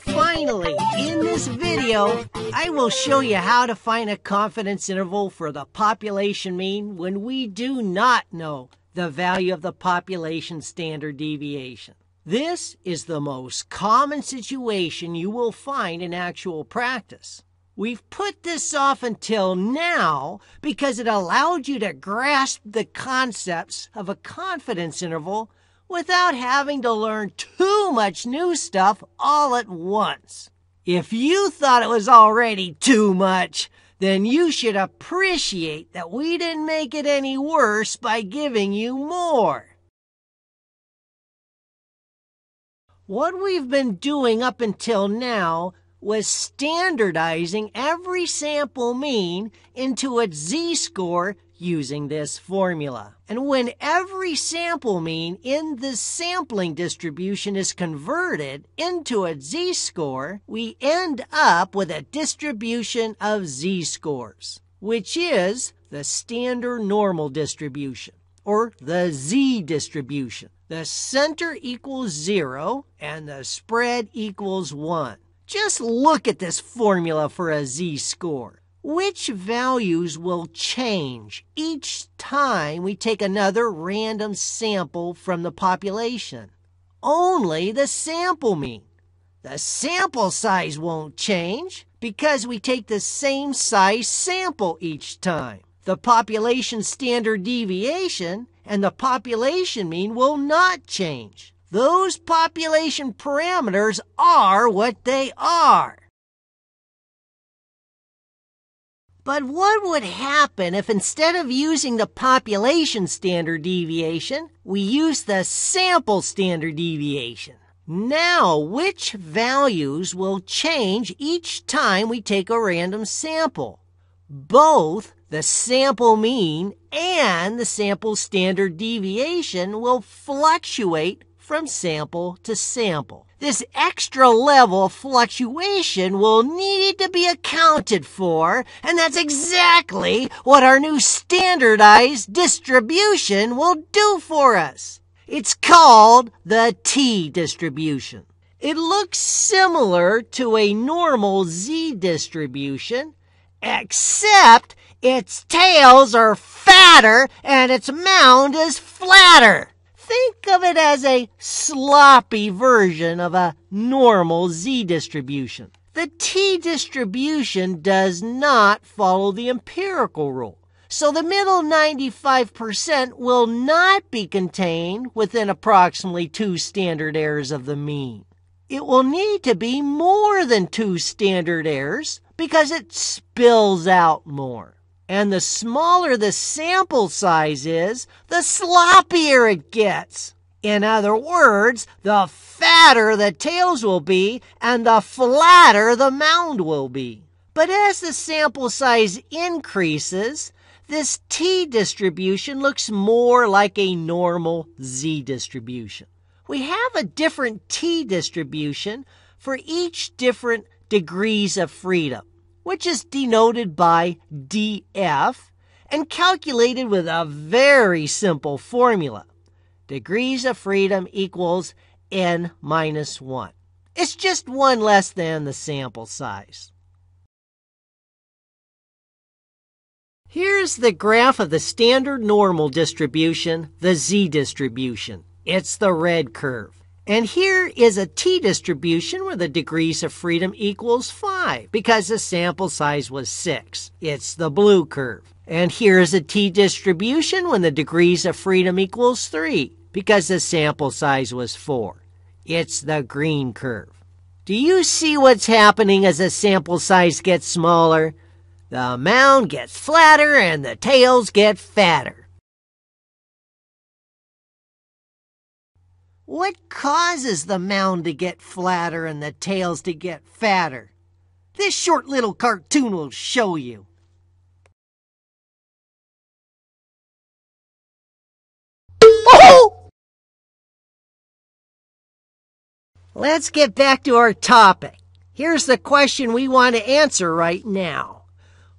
Finally, in this video, I will show you how to find a confidence interval for the population mean when we do not know the value of the population standard deviation. This is the most common situation you will find in actual practice. We've put this off until now because it allowed you to grasp the concepts of a confidence interval without having to learn too much new stuff all at once. If you thought it was already too much, then you should appreciate that we didn't make it any worse by giving you more. What we've been doing up until now was standardizing every sample mean into its z-score using this formula. And when every sample mean in this sampling distribution is converted into a z-score, we end up with a distribution of z-scores, which is the standard normal distribution, or the z-distribution. The center equals 0 and the spread equals 1. Just look at this formula for a z-score. Which values will change each time we take another random sample from the population? Only the sample mean. The sample size won't change because we take the same size sample each time. The population standard deviation and the population mean will not change. Those population parameters are what they are. But what would happen if instead of using the population standard deviation, we use the sample standard deviation? Now, which values will change each time we take a random sample? Both the sample mean and the sample standard deviation will fluctuate from sample to sample. This extra level of fluctuation will need to be accounted for, and that's exactly what our new standardized distribution will do for us. It's called the t-distribution. It looks similar to a normal z-distribution, except its tails are fatter and its mound is flatter. Think of it as a sloppy version of a normal z-distribution. The t-distribution does not follow the empirical rule, so the middle 95% will not be contained within approximately 2 standard errors of the mean. It will need to be more than 2 standard errors because it spills out more. And the smaller the sample size is, the sloppier it gets. In other words, the fatter the tails will be and the flatter the mound will be. But as the sample size increases, this t-distribution looks more like a normal z-distribution. We have a different t-distribution for each different degrees of freedom, which is denoted by df and calculated with a very simple formula. Degrees of freedom equals n minus 1. It's just 1 less than the sample size. Here's the graph of the standard normal distribution, the z-distribution. It's the red curve. And here is a t-distribution where the degrees of freedom equals 5 because the sample size was 6. It's the blue curve. And here's a t-distribution when the degrees of freedom equals 3 because the sample size was 4. It's the green curve. Do you see what's happening as the sample size gets smaller? The mound gets flatter and the tails get fatter. What causes the mound to get flatter and the tails to get fatter? This short little cartoon will show you. Oh! Let's get back to our topic. Here's the question we want to answer right now.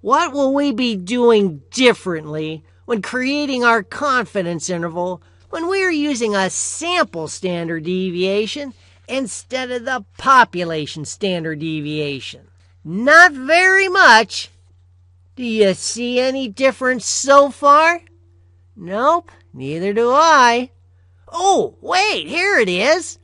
What will we be doing differently when creating our confidence interval when we are using a sample standard deviation instead of the population standard deviation? Not very much. Do you see any difference so far? Nope, neither do I. Oh, wait, here it is.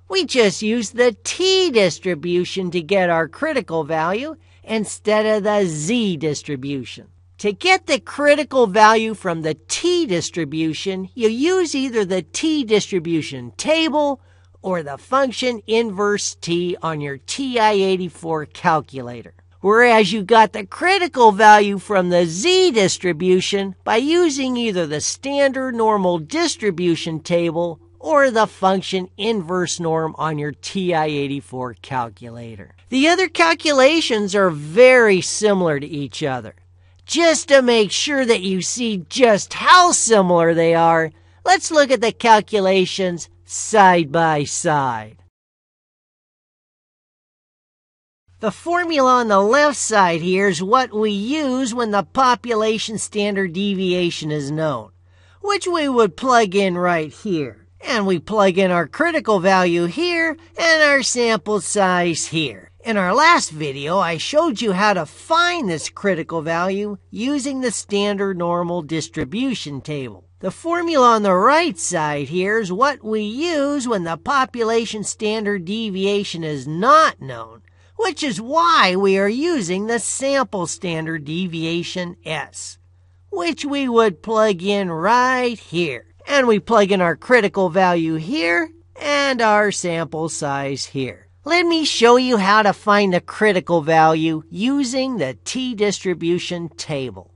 We just used the t-distribution to get our critical value instead of the z-distribution. To get the critical value from the t-distribution, you use either the t-distribution table or the function inverse t on your TI-84 calculator. Whereas you got the critical value from the z-distribution by using either the standard normal distribution table or the function inverse norm on your TI-84 calculator. The other calculations are very similar to each other. Just to make sure that you see just how similar they are, let's look at the calculations side by side. The formula on the left side here is what we use when the population standard deviation is known, which we would plug in right here. And we plug in our critical value here and our sample size here. In our last video, I showed you how to find this critical value using the standard normal distribution table. The formula on the right side here is what we use when the population standard deviation is not known, which is why we are using the sample standard deviation S, which we would plug in right here. And we plug in our critical value here and our sample size here. Let me show you how to find the critical value using the t-distribution table.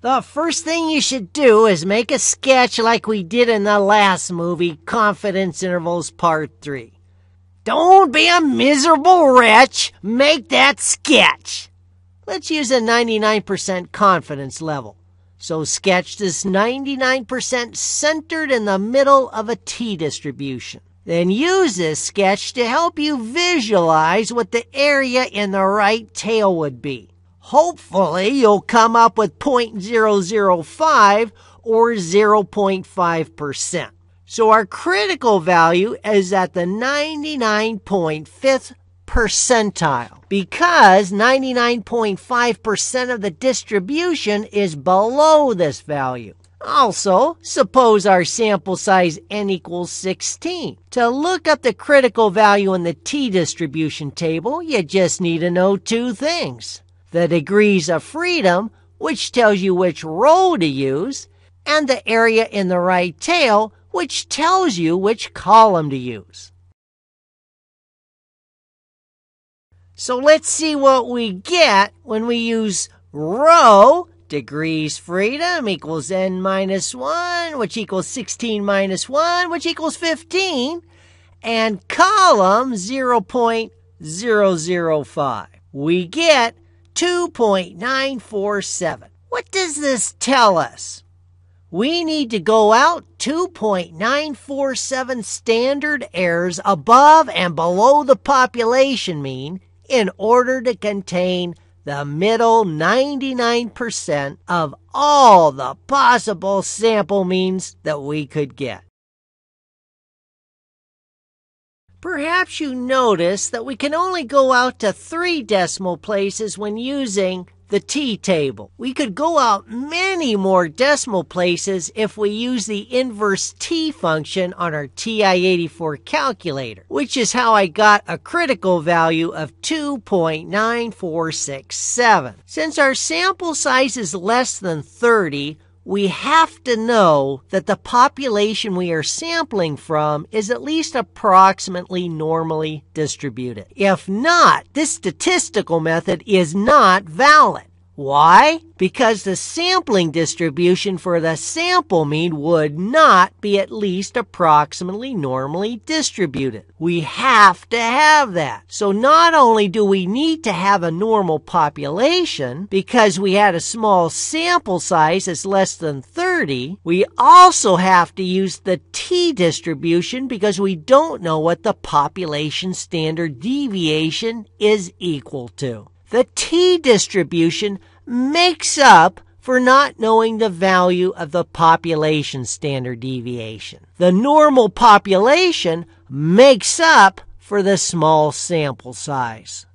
The first thing you should do is make a sketch like we did in the last movie, Confidence Intervals Part 3. Don't be a miserable wretch. Make that sketch. Let's use a 99% confidence level. So sketch this 99% centered in the middle of a t-distribution. Then use this sketch to help you visualize what the area in the right tail would be. Hopefully, you'll come up with 0.005 or 0.5%. So our critical value is at the 99.5th percentile because 99.5% of the distribution is below this value. Also, suppose our sample size n equals 16. To look up the critical value in the t-distribution table, you just need to know two things: the degrees of freedom, which tells you which row to use, and the area in the right tail, which tells you which column to use. So let's see what we get when we use row, degrees freedom equals n minus 1, which equals 16 minus 1, which equals 15, and column 0.005. We get 2.947. What does this tell us? We need to go out 2.947 standard errors above and below the population mean in order to contain the middle 99% of all the possible sample means that we could get. Perhaps you notice that we can only go out to 3 decimal places when using the t-table. We could go out many more decimal places if we use the inverse t function on our TI-84 calculator, which is how I got a critical value of 2.9467. Since our sample size is less than 30, we have to know that the population we are sampling from is at least approximately normally distributed. If not, this statistical method is not valid. Why? Because the sampling distribution for the sample mean would not be at least approximately normally distributed. We have to have that. So not only do we need to have a normal population because we had a small sample size that's less than 30, we also have to use the t-distribution because we don't know what the population standard deviation is equal to. The t-distribution makes up for not knowing the value of the population standard deviation. The normal population makes up for the small sample size.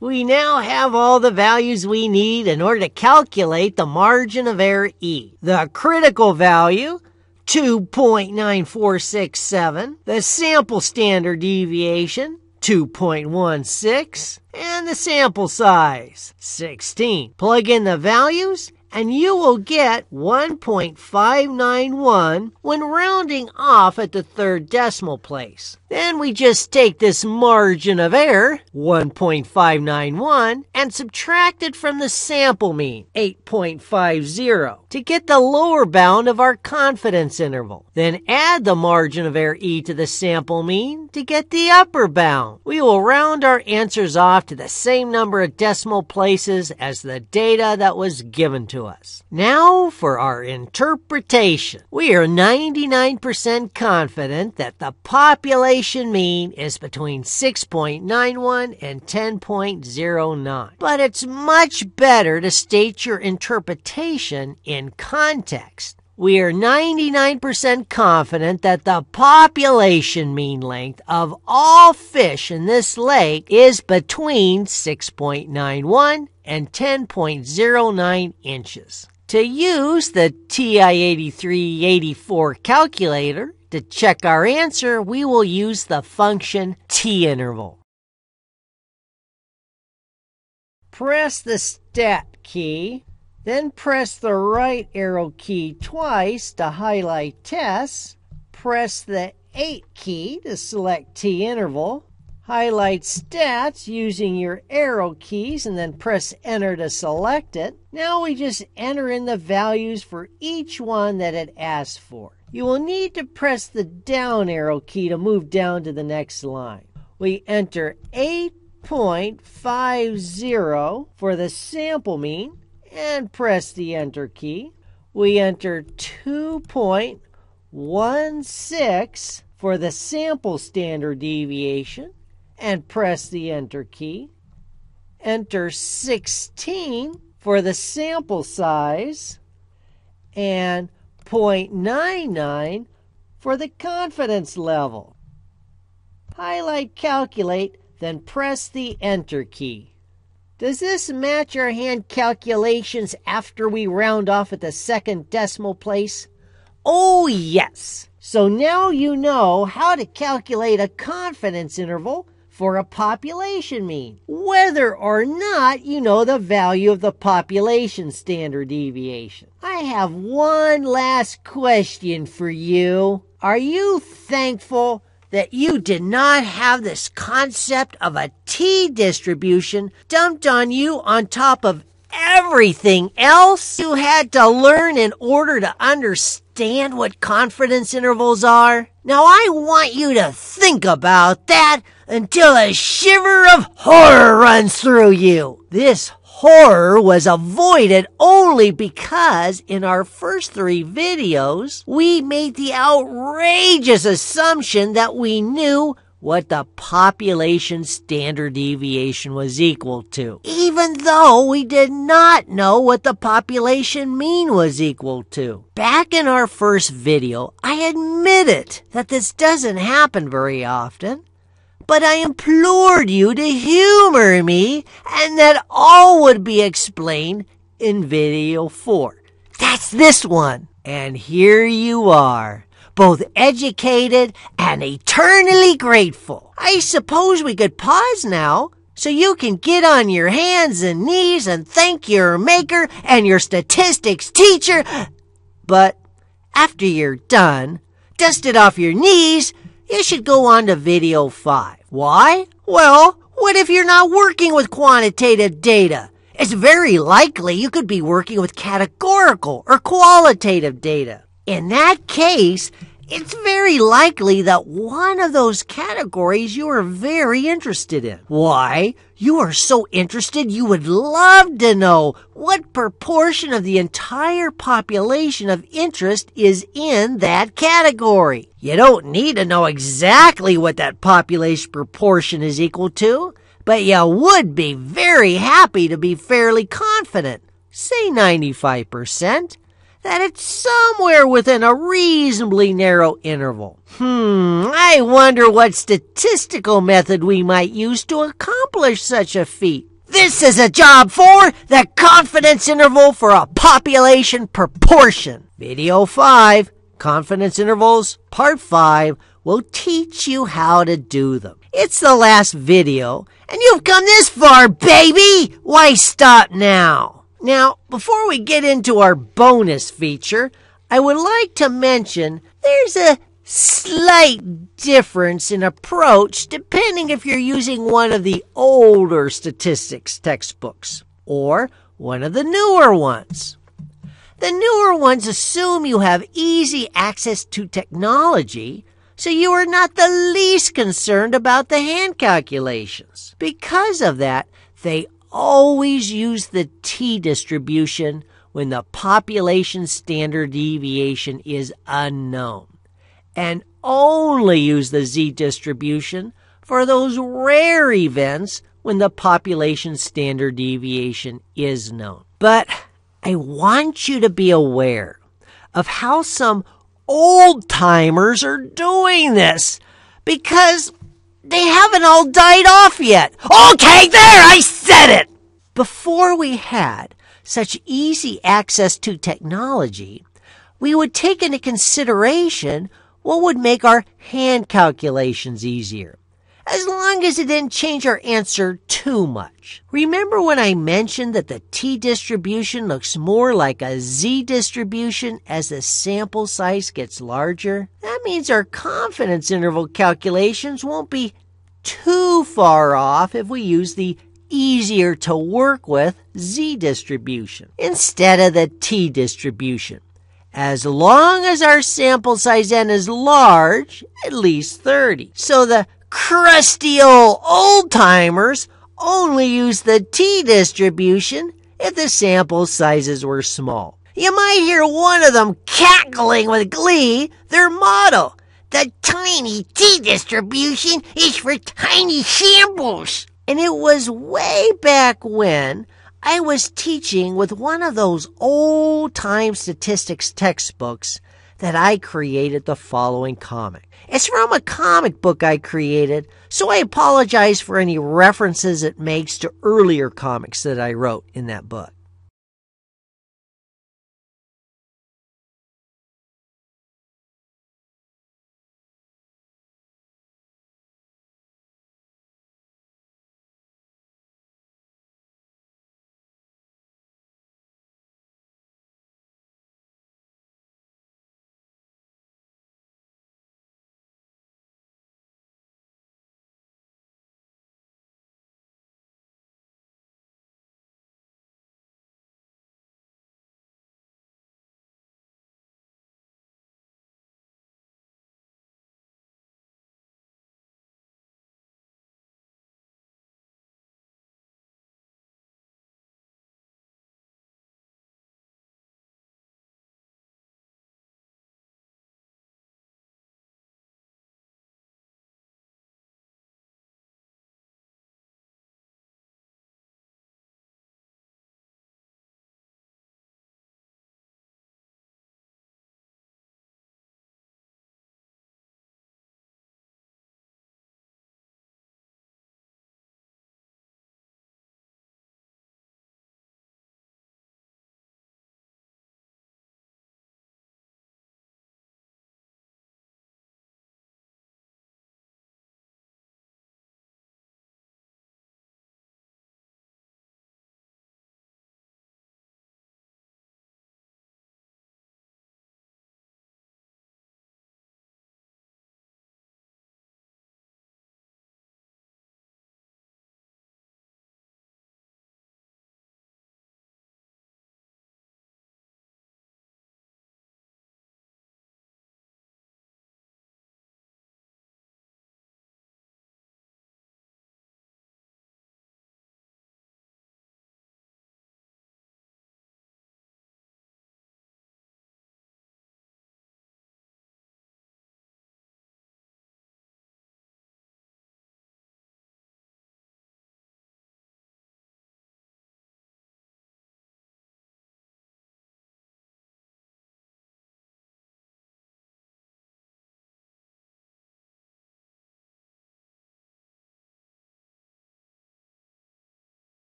We now have all the values we need in order to calculate the margin of error E. The critical value, 2.9467, the sample standard deviation, 2.16, and the sample size, 16. Plug in the values, and you will get 1.591 when rounding off at the third decimal place. Then we just take this margin of error, 1.591, and subtract it from the sample mean, 8.50, to get the lower bound of our confidence interval. Then add the margin of error E to the sample mean to get the upper bound. We will round our answers off to the same number of decimal places as the data that was given to us. Now for our interpretation. We are 99% confident that the population mean is between 6.91 and 10.09. But it's much better to state your interpretation in context. We are 99% confident that the population mean length of all fish in this lake is between 6.91 and 10.09 inches. To use the TI-8384 calculator to check our answer, we will use the function t-interval. Press the stat key. Then press the right arrow key twice to highlight tests. Press the 8 key to select t-interval. Highlight stats using your arrow keys and then press enter to select it. Now we just enter in the values for each one that it asks for. You will need to press the down arrow key to move down to the next line. We enter 8.50 for the sample mean and press the enter key. We enter 2.16 for the sample standard deviation and press the enter key. Enter 16 for the sample size and 0.99 for the confidence level. Highlight calculate, then press the enter key. Does this match our hand calculations after we round off at the second decimal place? Oh, yes. So now you know how to calculate a confidence interval for a population mean, whether or not you know the value of the population standard deviation. I have one last question for you. Are you thankful that you did not have this concept of a t-distribution dumped on you on top of everything else you had to learn in order to understand what confidence intervals are? Now I want you to think about that until a shiver of horror runs through you. This horror was avoided only because in our first 3 videos, we made the outrageous assumption that we knew what the population standard deviation was equal to, even though we did not know what the population mean was equal to. Back in our first video, I admitted that this doesn't happen very often, but I implored you to humor me and that all would be explained in video 4. That's this one. And here you are, both educated and eternally grateful. I suppose we could pause now so you can get on your hands and knees and thank your maker and your statistics teacher. But after you're done, dust it off your knees, you should go on to video 5. Why? Well, What if you're not working with quantitative data? It's very likely you could be working with categorical or qualitative data. In that case, it's very likely that one of those categories you are very interested in. Why? You are so interested you would love to know what proportion of the entire population of interest is in that category. You don't need to know exactly what that population proportion is equal to, but you would be very happy to be fairly confident, say 95%. That it's somewhere within a reasonably narrow interval. I wonder what statistical method we might use to accomplish such a feat. This is a job for the confidence interval for a population proportion. Video 5, Confidence Intervals, Part 5, will teach you how to do them. It's the last video, and you've come this far, baby! Why stop now? Now, before we get into our bonus feature, I would like to mention there's a slight difference in approach depending if you're using one of the older statistics textbooks or one of the newer ones. The newer ones assume you have easy access to technology, so you are not the least concerned about the hand calculations. Because of that, they always use the t-distribution when the population standard deviation is unknown, and only use the z-distribution for those rare events when the population standard deviation is known. But I want you to be aware of how some old-timers are doing this, because they haven't all died off yet. Okay, there, I said it! Before we had such easy access to technology, we would take into consideration what would make our hand calculations easier, as long as it didn't change our answer too much. Remember when I mentioned that the t-distribution looks more like a z-distribution as the sample size gets larger? That means our confidence interval calculations won't be too far off if we use the easier to work with z-distribution instead of the t-distribution, as long as our sample size n is large, at least 30. So the crusty old-timers only use the t-distribution if the sample sizes were small. You might hear one of them cackling with glee their motto: the tiny t-distribution is for tiny samples. And it was way back when I was teaching with one of those old-time statistics textbooks that I created the following comic. It's from a comic book I created, so I apologize for any references it makes to earlier comics that I wrote in that book.